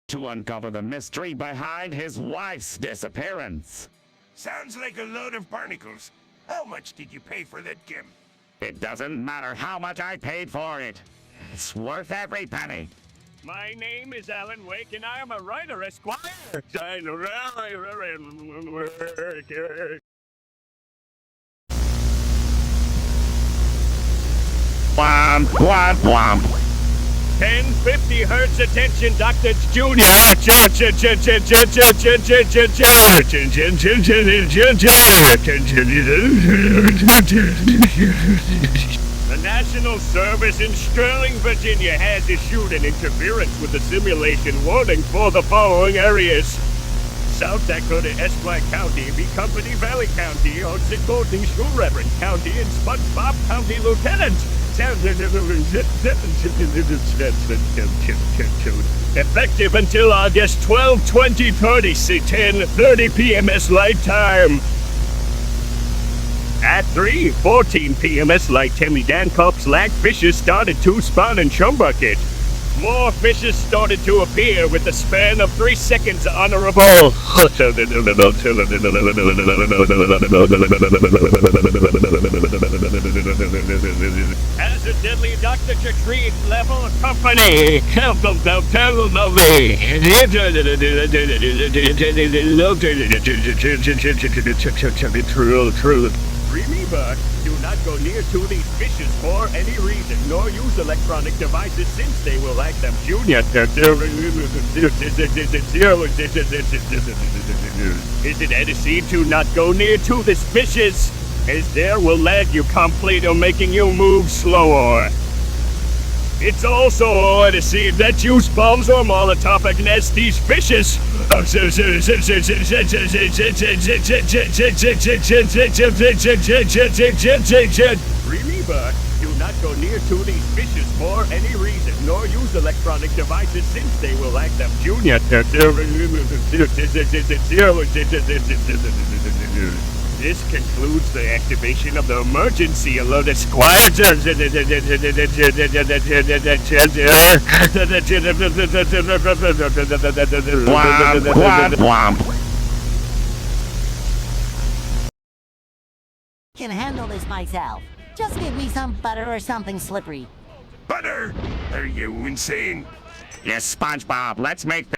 to uncover the mystery behind his wife's disappearance. Sounds like a load of barnacles. How much did you pay for that gem? It doesn't matter how much I paid for it. It's worth every penny. My name is Alan Wake, and I am a writer, Esquire. Womp, womp, womp. 1050 hertz attention, Dr. Junior. The National Service in Sterling, Virginia has issued an interference with the simulation warning for the following areas: South Dakota, Esquire County, B Company Valley County, Oxford Golden School Reverend County, and SpongeBob County Lieutenant. Effective until August 12, 2030, 10:30 p.m. Light time. At 3:14 p.m. Light Timmy Dancop's lag fishes started to spawn in Chumbucket. More fishes started to appear with the span of 3 seconds. Honorable. As a deadly Dr. Treat level company. Remember, do not go near to these fishes for any reason, nor use electronic devices since they will act them junior. Is it Edison to not go near to these fishes, as there will lag you complete or making you move slower. It's also Edison that use bombs or Molotov against these fishes. Remember, do not go near to these fishes for any reason, nor use electronic devices since they will act them junior. This concludes the activation of the emergency alert, Esquire. Womp, womp, womp. Can handle this myself. Just give me some butter or something slippery. Butter? Are you insane? Yes, SpongeBob, let's make